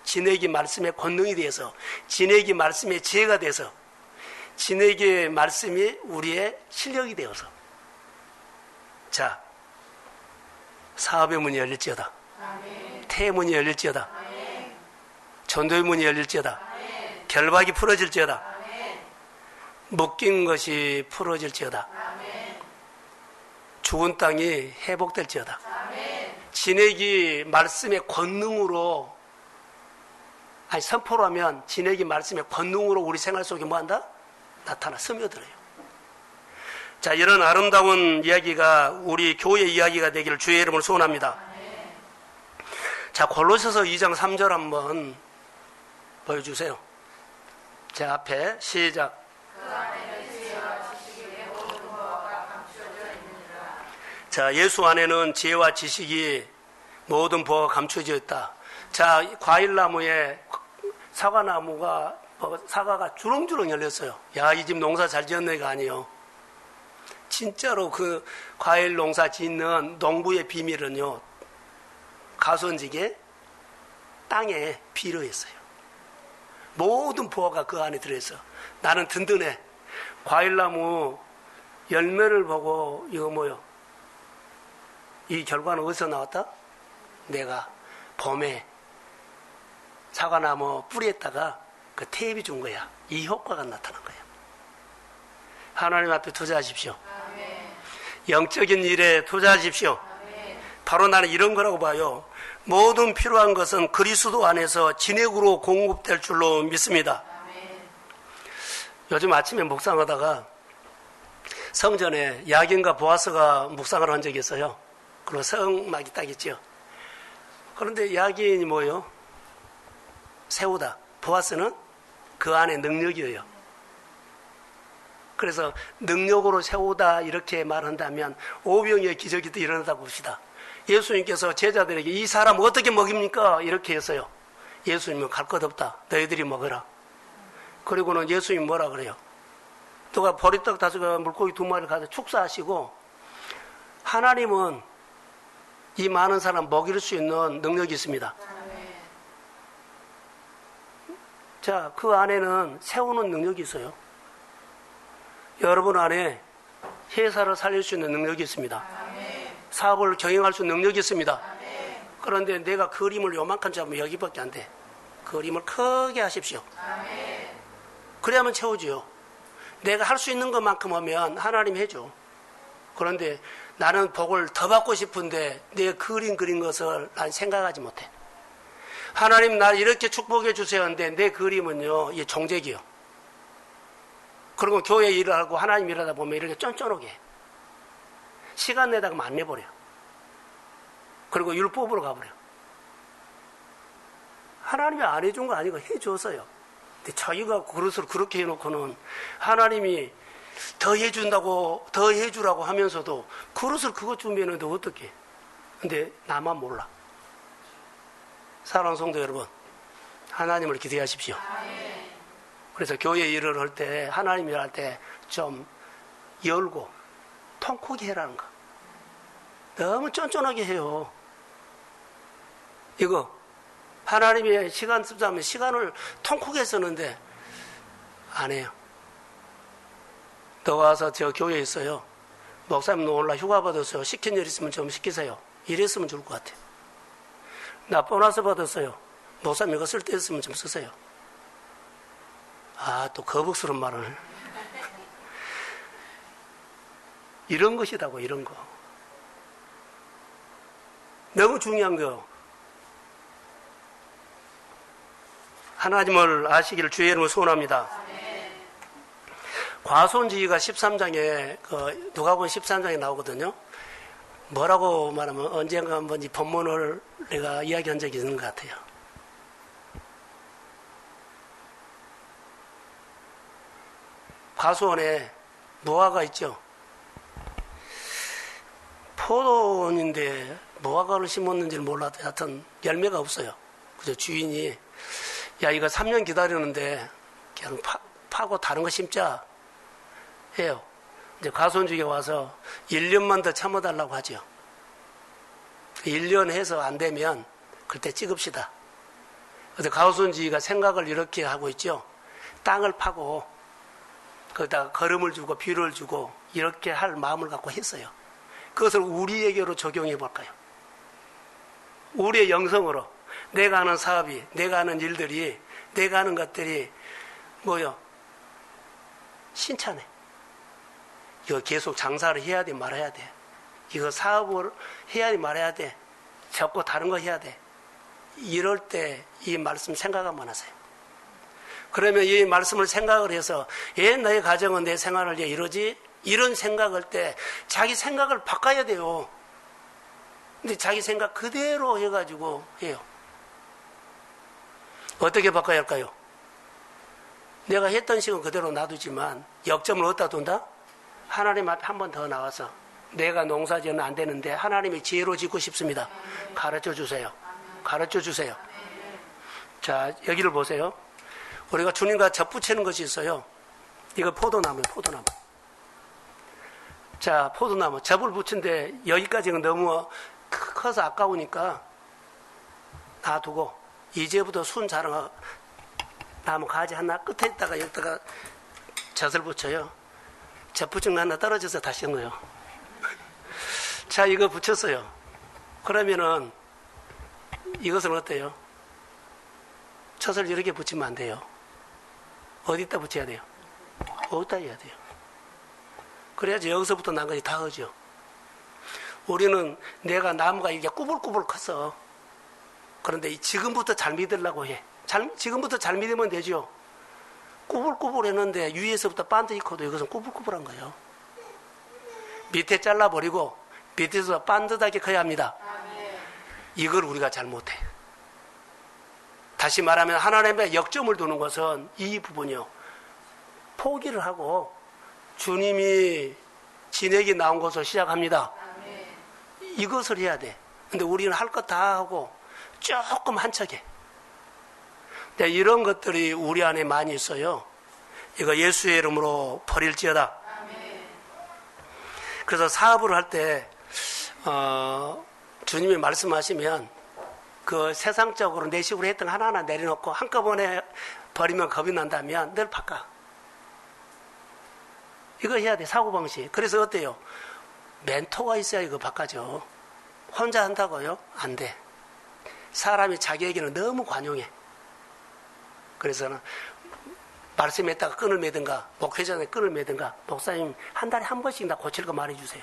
진액이 말씀의 지혜가 돼서, 진액의 말씀이 우리의 실력이 되어서, 자, 사업의 문이 열릴지어다. 태의 문이 열릴지어다. 전도의 문이 열릴지어다. 결박이 풀어질지어다. 묶인 것이 풀어질지어다. 죽은 땅이 회복될지어다. 진액이 말씀의 권능으로, 선포로 하면 진액이 말씀의 권능으로 우리 생활 속에 뭐한다? 나타나 스며들어요. 자, 이런 아름다운 이야기가 우리 교회 이야기가 되기를 주의 이름으로 소원합니다. 자, 골로새서 2장 3절 한번 보여주세요. 제 앞에 시작. 자, 예수 안에는 지혜와 지식이 모든 보화가 감춰져 있다. 자, 과일나무에 사과가 주렁주렁 열렸어요. 야, 이 집 농사 잘 지었네가 아니에요. 진짜로 그 과일 농사 짓는 농부의 비밀은요, 가수원지게 땅에 비료였어요. 모든 보화가 그 안에 들어있어. 나는 든든해. 과일나무 열매를 보고 이거 뭐요? 이 결과는 어디서 나왔다? 내가 봄에 사과나무 뿌리에다가 그 테이프 준 거야. 이 효과가 나타난 거야. 하나님 앞에 투자하십시오. 영적인 일에 투자하십시오. 바로 나는 이런 거라고 봐요. 모든 필요한 것은 그리스도 안에서 진액으로 공급될 줄로 믿습니다. 요즘 아침에 묵상하다가 성전에 야긴과 보아스가 묵상을 한 적이 있어요. 그리고 성막이 딱 있죠. 그런데 야긴이 뭐예요? 세우다. 보아스는 그 안에 능력이에요. 그래서 능력으로 세우다 이렇게 말한다면 오병이의 기적이 또 일어나다고 봅시다. 예수님께서 제자들에게 이 사람 어떻게 먹입니까? 이렇게 했어요. 예수님은 갈 것 없다. 너희들이 먹어라. 그리고는 예수님이 뭐라 그래요? 누가 보리떡 5개, 물고기 2마리를 가서 축사하시고, 하나님은 이 많은 사람 먹일 수 있는 능력이 있습니다. 자, 그 안에는 세우는 능력이 있어요. 여러분 안에 회사를 살릴 수 있는 능력이 있습니다. 사업을 경영할 수 있는 능력이 있습니다. 그런데 내가 그림을 요만큼 잡으면 여기밖에 안 돼. 그림을 크게 하십시오. 그래야만 채워줘요. 내가 할 수 있는 것만큼 하면 하나님 해줘. 그런데 나는 복을 더 받고 싶은데 내 그린 것을 난 생각하지 못해. 하나님 날 이렇게 축복해 주세요 하는데 내 그림은요, 이게 정적이요. 그리고 교회 일을 하고 하나님 일하다 보면 이렇게 쫀쫀하게 해. 시간 내다가 안 내버려. 그리고 율법으로 가버려. 하나님이 안 해준 거 아니고 해줬어요. 근데 자기가 그릇을 그렇게 해놓고는 하나님이 더 해준다고, 더 해주라고 하면서도 그릇을 그것 준비했는데 어떡해. 근데 나만 몰라. 사랑하는 성도 여러분, 하나님을 기대하십시오. 그래서 교회 일을 할 때, 하나님 일할 때 좀 열고 통크게 해라는 거. 너무 쫀쫀하게 해요. 이거 하나님의 시간 쓰자면 시간을 통크게 쓰는데 안 해요. 너 와서 저 교회에 있어요. 목사님 너 올라 휴가 받았어요. 시킨 일 있으면 좀 시키세요. 이랬으면 좋을 것 같아요. 나 보너스 받았어요. 목사님 이거 쓸 때 있으면 좀 쓰세요. 아, 또 거북스러운 말을. 이런 것이다고, 이런 거. 너무 중요한 거. 하나님을 아시기를 주의 이름으로 소원합니다. 과손지기가 13장에, 누가복음 13장에 나오거든요. 뭐라고 말하면 언젠가 한번 이 본문을 내가 이야기한 적이 있는 것 같아요. 과수원에 무화과 있죠. 포도원인데 무화과를 심었는지는 몰라도 하여튼 열매가 없어요. 그래서 주인이 야 이거 3년 기다리는데 그냥 파고 다른 거 심자 해요. 이제 과수원주기가 와서 1년만 더 참아달라고 하죠. 1년 해서 안 되면 그때 찍읍시다. 그래서 과수원주기가 생각을 이렇게 하고 있죠. 땅을 파고 거기다가 거름을 주고 비료를 주고 이렇게 할 마음을 갖고 했어요. 그것을 우리에게로 적용해 볼까요? 우리의 영성으로 내가 하는 사업이, 내가 하는 일들이, 내가 하는 것들이 뭐요? 신차네. 이거 계속 장사를 해야 돼, 말아야 돼. 이거 사업을 해야 돼, 말아야 돼. 접고 다른 거 해야 돼. 이럴 때 이 말씀 생각하면 하세요. 그러면 이 말씀을 생각을 해서 왜 나의 가정은 내 생활을 왜 이러지? 이런 생각할 때 자기 생각을 바꿔야 돼요. 근데 자기 생각 그대로 해가지고 해요. 어떻게 바꿔야 할까요? 내가 했던 식은 그대로 놔두지만 역점을 어디다 둔다? 하나님 앞에 한 번 더 나와서 내가 농사지어는 안 되는데 하나님의 지혜로 짓고 싶습니다. 가르쳐 주세요. 가르쳐 주세요. 자, 여기를 보세요. 우리가 주님과 접붙이는 것이 있어요. 이거 포도나무예요, 포도나무. 자, 포도나무. 접을 붙인데 여기까지는 너무 커서 아까우니까 놔두고 이제부터 순 자랑 나무 가지 하나 끝에 있다가 여기다가 젖을 붙여요. 젖 붙인 거 하나 떨어져서 다시 넣어요. 자, 이거 붙였어요. 그러면은 이것은 어때요? 젖을 이렇게 붙이면 안 돼요. 어디다 붙여야 돼요? 어디다 해야 돼요? 그래야지 여기서부터 난 것이 다 하죠. 우리는 내가 나무가 이게 꾸불꾸불 컸어. 그런데 지금부터 잘 믿으려고 해. 지금부터 잘 믿으면 되죠. 꾸불꾸불 했는데 위에서부터 반드 익어도 이것은 꾸불꾸불한 거예요. 밑에 잘라버리고 밑에서 반듯하게 커야 합니다. 이걸 우리가 잘 못해. 다시 말하면 하나님의 역점을 두는 것은 이 부분이요. 포기를 하고 주님이 진액이 나온 것으로 시작합니다. 이것을 해야 돼. 근데 우리는 할 것 다 하고 조금 한척해. 근데 이런 것들이 우리 안에 많이 있어요. 이거 예수의 이름으로 버릴지어다. 그래서 사업을 할 때 주님이 말씀하시면 그 세상적으로 내 식으로 했던 거 하나하나 내려놓고 한꺼번에 버리면 겁이 난다면 늘 바꿔. 이거 해야 돼, 사고방식. 그래서 어때요? 멘토가 있어야 이거 바꿔줘. 혼자 한다고요? 안 돼. 사람이 자기에게는 너무 관용해. 그래서는 말씀했다가 끈을 매든가, 목회자에 끈을 매든가, 목사님 한 달에 한 번씩 나 고칠 거 말해주세요.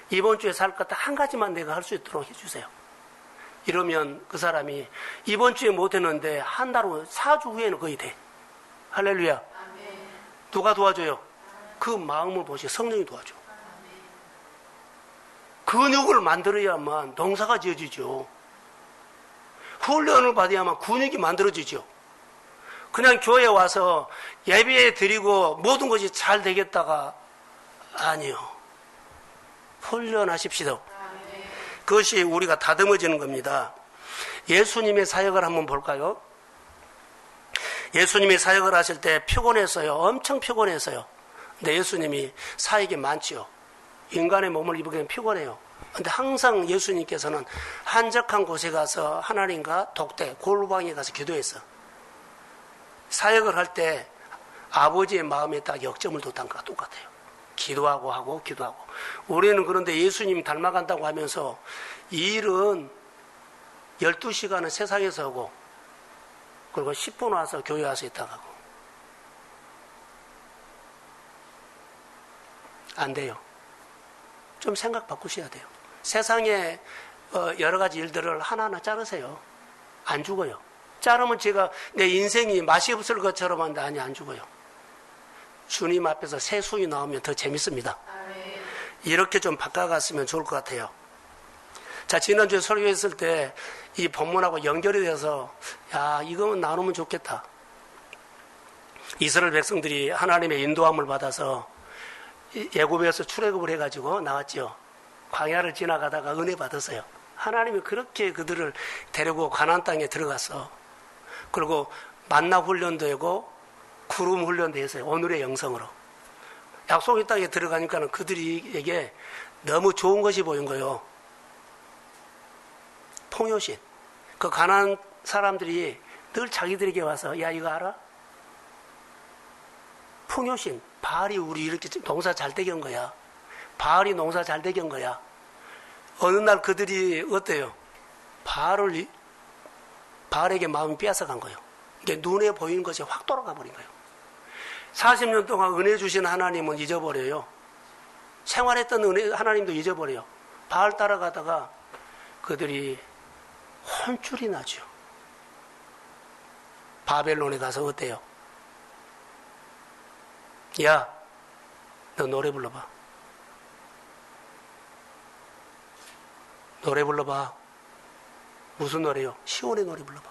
이번 주에 살 것 딱 한 가지만 내가 할 수 있도록 해주세요. 이러면 그 사람이 이번 주에 못했는데 한 달 후, 4주 후에는 거의 돼. 할렐루야. 누가 도와줘요? 그 마음을 보시 성령이 도와줘. 근육을 만들어야만 농사가 지어지죠. 훈련을 받아야만 근육이 만들어지죠. 그냥 교회에 와서 예배 드리고 모든 것이 잘 되겠다가 아니요. 훈련하십시다. 그것이 우리가 다듬어지는 겁니다. 예수님의 사역을 한번 볼까요? 예수님이 사역을 하실 때 피곤했어요. 엄청 피곤했어요. 근데 예수님이 사역이 많지요. 인간의 몸을 입으기엔 피곤해요. 근데 항상 예수님께서는 한적한 곳에 가서 하나님과 독대, 골방에 가서 기도했어. 사역을 할 때 아버지의 마음에 딱 역점을 뒀다는 것과 똑같아요. 기도하고. 우리는 그런데 예수님 닮아간다고 하면서 이 일은 12시간은 세상에서 하고 그리고 10분 와서 교회 와서 있다 가고 안 돼요. 좀 생각 바꾸셔야 돼요. 세상에 여러 가지 일들을 하나하나 자르세요. 안 죽어요. 자르면 제가 내 인생이 맛이 없을 것처럼 한데 아니 안 죽어요. 주님 앞에서 새 수이 나오면 더 재밌습니다. 이렇게 좀 바꿔갔으면 좋을 것 같아요. 자, 지난주에 설교했을 때 이 본문하고 연결이 돼서 야, 이거는 나누면 좋겠다. 이스라엘 백성들이 하나님의 인도함을 받아서 애굽에서 출애굽을 해가지고 나왔죠. 광야를 지나가다가 은혜 받았어요. 하나님이 그렇게 그들을 데리고 가나안 땅에 들어갔어. 그리고 만나 훈련도 하고 구름 훈련도 했어요. 오늘의 영성으로. 약속의 땅에 들어가니까는 그들에게 너무 좋은 것이 보인 거예요. 통효신. 그 가나안 사람들이 늘 자기들에게 와서 야 이거 알아? 풍요신. 바알이 우리 이렇게 농사 잘 되게 한 거야. 바알이 농사 잘 되게 한 거야. 어느 날 그들이 어때요? 바알에게 마음이 빼앗아간 거예요. 이게 눈에 보이는 것이 확 돌아가 버린 거예요. 40년 동안 은혜 주신 하나님은 잊어버려요. 생활했던 은혜 하나님도 잊어버려요. 바알 따라가다가 그들이 혼쭐이 나죠. 바벨론에 가서 어때요? 야, 너 노래 불러봐. 노래 불러봐. 무슨 노래요? 시온의 노래 불러봐.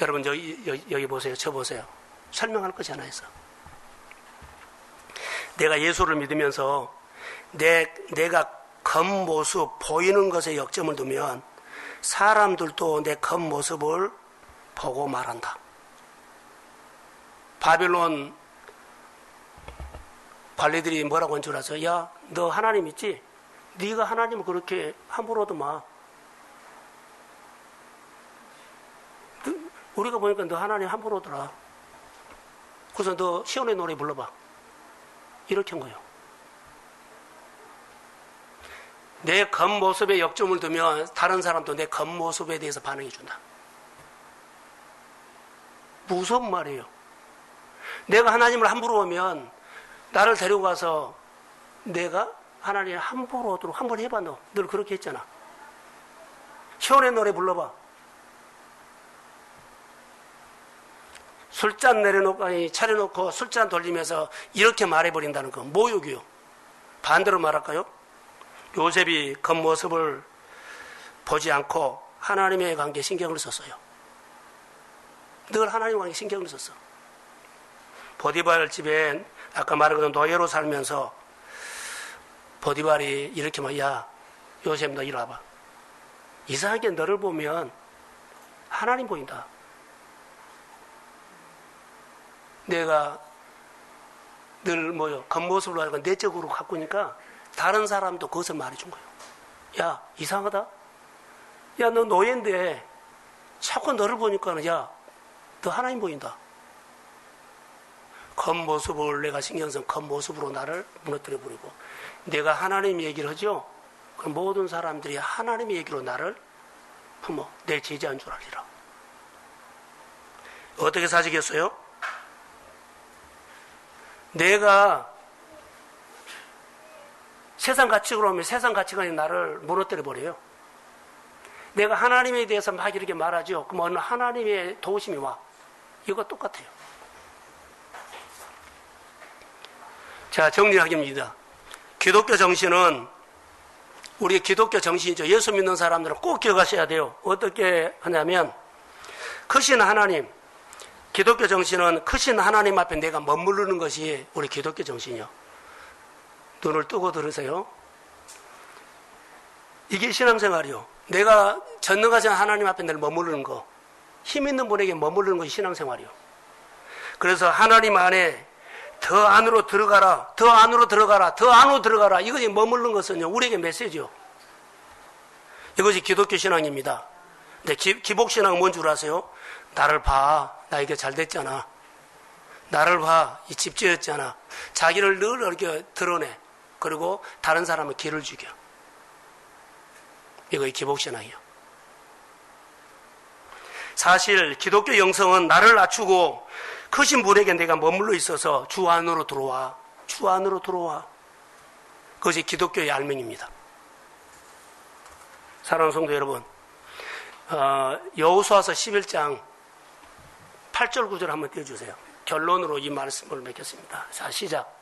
여러분 여기 보세요. 저 보세요. 설명할 것이 하나 있어. 내가 예수를 믿으면서 내가 겉모습 보이는 것에 역점을 두면 사람들도 내 겉모습을 보고 말한다. 바벨론 관리들이 뭐라고 한 줄 알았어? 야, 너 하나님 있지? 네가 하나님을 그렇게 함부로도 마. 우리가 보니까 너 하나님 함부로더라. 그래서 너 시온의 노래 불러봐. 이렇게 한 거예요. 내 겉모습에 역점을 두면 다른 사람도 내 겉모습에 대해서 반응해 준다. 무서운 말이에요. 내가 하나님을 함부로 오면 나를 데리고 가서 내가 하나님을 함부로 오도록 한번 해봐. 너 늘 그렇게 했잖아. 시온의 노래 불러봐. 술잔 내려놓고 차려놓고 술잔 돌리면서 이렇게 말해버린다는 거 모욕이요. 반대로 말할까요? 요셉이 겉모습을 보지 않고 하나님의 관계에 신경을 썼어요. 늘 하나님의 관계에 신경을 썼어. 보디발 집에 아까 말한 것처럼 노예로 살면서 보디발이 이렇게 막 야 요셉 너 이리 와봐. 이상하게 너를 보면 하나님 보인다. 내가 늘 겉모습으로 하니까 내적으로 가꾸니까 다른 사람도 그것을 말해준 거예요. 야, 이상하다? 야, 너 노예인데 자꾸 너를 보니까 야, 너 하나님 보인다. 겉모습을 내가 신경 쓴 겉모습으로 나를 무너뜨려 버리고 내가 하나님 얘기를 하죠? 그럼 모든 사람들이 하나님의 얘기로 나를 품어 내 제자인 줄 알리라. 어떻게 사시겠어요? 내가 세상 가치관으로 하면 세상 가치관이 나를 무너뜨려 버려요. 내가 하나님에 대해서 막 이렇게 말하죠. 그럼 어느 하나님의 도우심이 와. 이거 똑같아요. 자, 정리하겠습니다. 기독교 정신은 우리 기독교 정신이죠. 예수 믿는 사람들은 꼭 기억하셔야 돼요. 어떻게 하냐면 크신 하나님, 기독교 정신은 크신 하나님 앞에 내가 머무르는 것이 우리 기독교 정신이요. 눈을 뜨고 들으세요. 이게 신앙생활이요. 내가 전능하신 하나님 앞에 늘 머무르는 거, 힘 있는 분에게 머무르는 것이 신앙생활이요. 그래서 하나님 안에 더 안으로 들어가라, 더 안으로 들어가라, 더 안으로 들어가라. 이것이 머무르는 것은요, 우리에게 메시지요. 이것이 기독교 신앙입니다. 근데 기복신앙은 뭔 줄 아세요? 나를 봐. 나 이게 잘 됐잖아. 나를 봐. 이 집 지었잖아. 자기를 늘 이렇게 드러내. 그리고 다른 사람은 길을 죽여. 이거 기복신앙이요. 사실 기독교 영성은 나를 낮추고 크신 분에게 내가 머물러 있어서 주 안으로 들어와. 주 안으로 들어와. 그것이 기독교의 알맹입니다. 사랑하는 성도 여러분, 여호수아서 11장 8절 9절 한번 띄워주세요. 결론으로 이 말씀을 맺겠습니다. 자, 시작.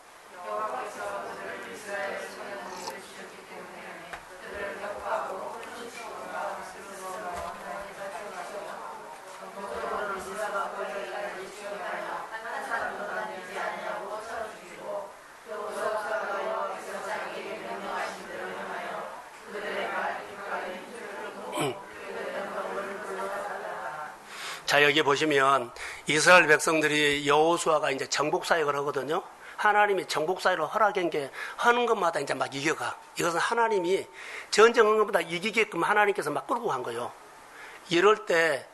자, 여기 보시면 이스라엘 백성들이 여호수아가 이제 정복 사역을 하거든요. 하나님이 정복 사역을 허락한 게 하는 것마다 이제 막 이겨가. 이것은 하나님이 전쟁한 것보다 이기게끔 하나님께서 막 끌고 간 거예요. 이럴 때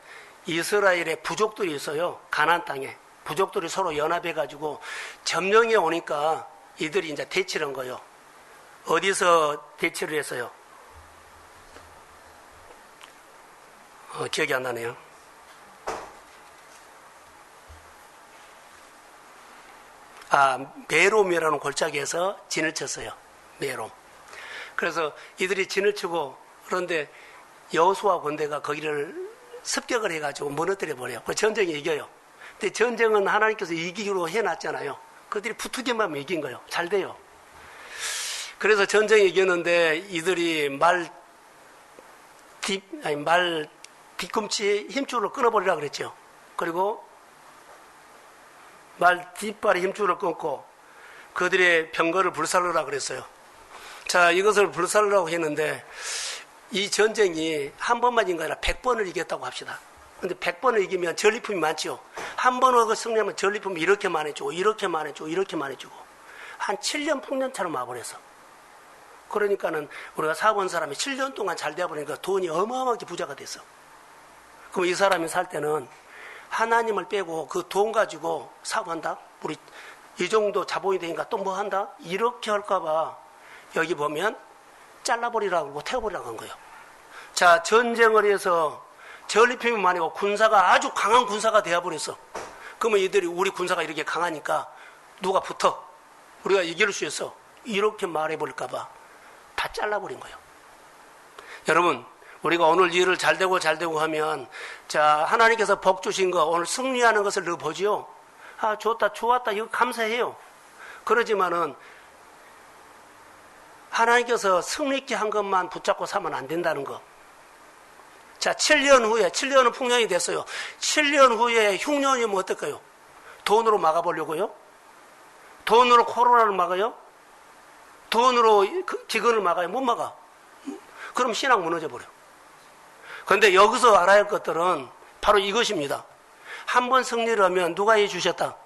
이스라엘의 부족들이 있어요. 가나안 땅에 부족들이 서로 연합해가지고 점령에 오니까 이들이 이제 대치를 한 거예요. 어디서 대치를 했어요? 기억이 안 나네요. 메롬이라는 골짜기에서 진을 쳤어요. 메롬. 그래서 이들이 진을 치고, 그런데 여호수아 군대가 거기를 습격을 해가지고 무너뜨려 버려요. 그 전쟁에 이겨요. 근데 전쟁은 하나님께서 이기기로 해놨잖아요. 그들이 붙으기만 하면 이긴 거예요. 잘 돼요. 그래서 전쟁에 이겼는데 이들이 말 뒤꿈치 힘줄을 끊어버리라 그랬죠. 그리고 말 뒷발의 힘줄을 끊고 그들의 병거를 불살르라 그랬어요. 자, 이것을 불살르라고 했는데 이 전쟁이 한 번만 이긴 거 아니라 100번을 이겼다고 합시다. 근데 100번을 이기면 전리품이 많죠. 한 번을 승리하면 전리품이 이렇게 많아지고 이렇게 많아지고 이렇게 많아지고 한 7년 풍년처럼 와버렸어. 그러니까는 우리가 사본 사람이 7년 동안 잘 되어버리니까 돈이 어마어마하게 부자가 됐어. 그럼 이 사람이 살 때는 하나님을 빼고 그 돈 가지고 사고한다? 우리 이 정도 자본이 되니까 또 뭐 한다? 이렇게 할까봐 여기 보면 잘라버리라고 하고 태워버리라고 한 거예요. 자, 전쟁을 해서 전리품이 많이고 군사가 아주 강한 군사가 되어버렸어. 그러면 이들이 우리 군사가 이렇게 강하니까 누가 붙어? 우리가 이길 수 있어. 이렇게 말해버릴까봐 다 잘라버린 거예요. 여러분, 우리가 오늘 일을 잘 되고 하면, 자, 하나님께서 복 주신 거, 오늘 승리하는 것을 늘 보지요. 좋다, 좋았다, 이거 감사해요. 그러지만은, 하나님께서 승리있게 한 것만 붙잡고 사면 안 된다는 거. 자, 7년 후는 풍년이 됐어요. 7년 후에 흉년이 면 어떨까요? 돈으로 막아보려고요? 돈으로 코로나를 막아요? 돈으로 기근을 막아요? 못 막아. 그럼 신앙 무너져 버려. 그런데 여기서 알아야 할 것들은 바로 이것입니다. 한 번 승리를 하면 누가 해주셨다?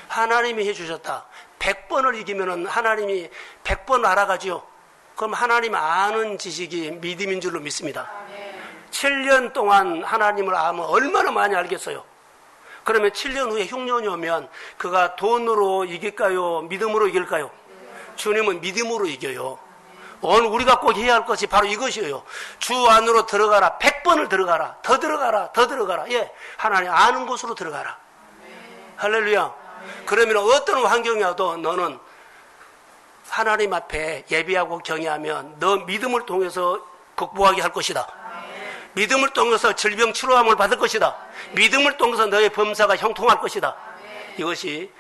하나님이 해주셨다. 100번을 이기면은 하나님이 100번 알아가지요. 그럼 하나님 아는 지식이 믿음인 줄로 믿습니다. 7년 동안 하나님을 알면 얼마나 많이 알겠어요. 그러면 7년 후에 흉년이 오면 그가 돈으로 이길까요? 믿음으로 이길까요? 주님은 믿음으로 이겨요. 오늘 우리가 꼭 해야 할 것이 바로 이것이에요. 주 안으로 들어가라. 100번을 들어가라. 더 들어가라. 더 들어가라. 예, 하나님 아는 곳으로 들어가라. 할렐루야. 그러면 어떤 환경이 와도 너는 하나님 앞에 예배하고 경외하면 너 믿음을 통해서 극복하게 할 것이다. 믿음을 통해서 질병 치료함을 받을 것이다. 믿음을 통해서 너의 범사가 형통할 것이다. 이것이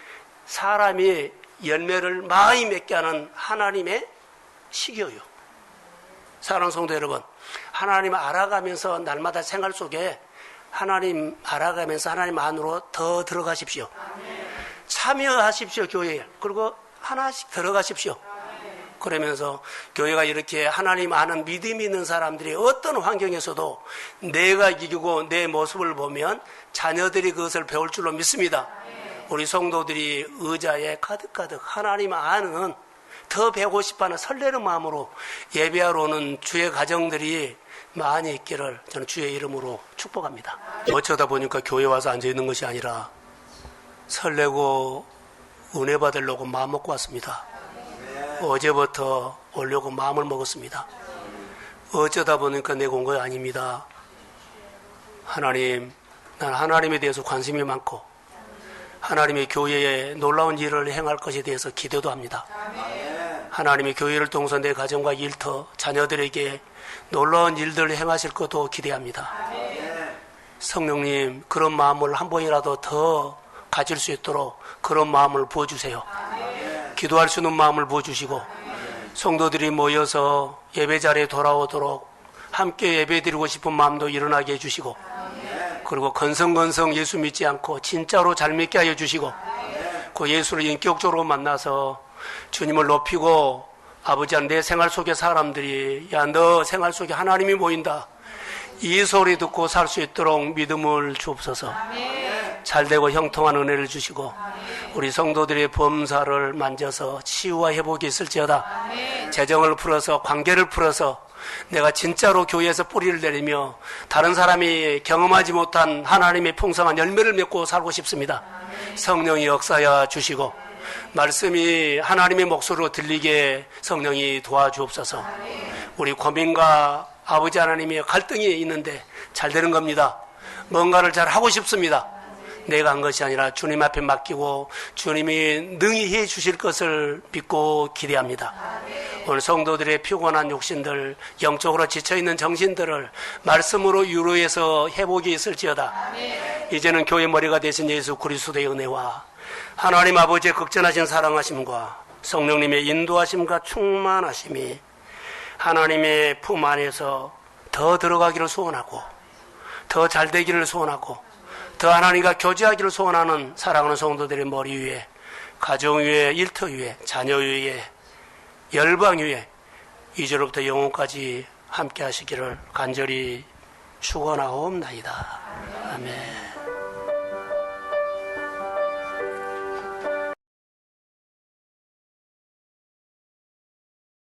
사람이 열매를 많이 맺게 하는 하나님의 시기예요. 사랑하는 성도 여러분, 하나님 알아가면서 날마다 생활 속에 하나님 알아가면서 하나님 안으로 더 들어가십시오. 참여하십시오, 교회에. 그리고 하나씩 들어가십시오. 그러면서 교회가 이렇게 하나님 아는 믿음이 있는 사람들이 어떤 환경에서도 내가 이기고 내 모습을 보면 자녀들이 그것을 배울 줄로 믿습니다. 우리 성도들이 의자에 가득가득 하나님 아는 더 배우고 싶어하는 설레는 마음으로 예배하러 오는 주의 가정들이 많이 있기를 저는 주의 이름으로 축복합니다. 어쩌다 보니까 교회 와서 앉아있는 것이 아니라 설레고 은혜 받으려고 마음 먹고 왔습니다. 어제부터 오려고 마음을 먹었습니다. 어쩌다 보니까 내가 온 거 아닙니다. 하나님, 난 하나님에 대해서 관심이 많고 하나님의 교회에 놀라운 일을 행할 것에 대해서 기대도 합니다. 하나님의 교회를 통해서 내 가정과 일터, 자녀들에게 놀라운 일들을 행하실 것도 기대합니다. 성령님, 그런 마음을 한 번이라도 더 가질 수 있도록 그런 마음을 부어주세요. 기도할 수 있는 마음을 부어주시고 성도들이 모여서 예배 자리에 돌아오도록 함께 예배드리고 싶은 마음도 일어나게 해주시고 그리고 건성건성 예수 믿지 않고 진짜로 잘 믿게 하여 주시고 그 예수를 인격적으로 만나서 주님을 높이고 아버지 내 생활 속의 사람들이 야 너 생활 속에 하나님이 보인다 이 소리 듣고 살 수 있도록 믿음을 주옵소서. 잘되고 형통한 은혜를 주시고 우리 성도들의 범사를 만져서 치유와 회복이 있을지어다. 재정을 풀어서 관계를 풀어서 내가 진짜로 교회에서 뿌리를 내리며 다른 사람이 경험하지 못한 하나님의 풍성한 열매를 맺고 살고 싶습니다. 성령이 역사하여 주시고 말씀이 하나님의 목소리로 들리게 성령이 도와주옵소서. 우리 고민과 아버지 하나님의 갈등이 있는데 잘 되는 겁니다. 뭔가를 잘 하고 싶습니다. 내가 한 것이 아니라 주님 앞에 맡기고 주님이 능히 해 주실 것을 믿고 기대합니다. 오늘 성도들의 피곤한 욕심들, 영적으로 지쳐있는 정신들을 말씀으로 유로해서 회복이 있을지어다. 이제는 교회 머리가 되신 예수 그리스도의 은혜와 하나님 아버지의 극전하신 사랑하심과 성령님의 인도하심과 충만하심이 하나님의 품 안에서 더 들어가기를 소원하고 더 잘되기를 소원하고 더 하나님과 교제하기를 소원하는 사랑하는 성도들의 머리 위에 가정 위에 일터 위에 자녀 위에 열방 위에 이제로부터 영원까지 함께 하시기를 간절히 축원하옵나이다. 아멘.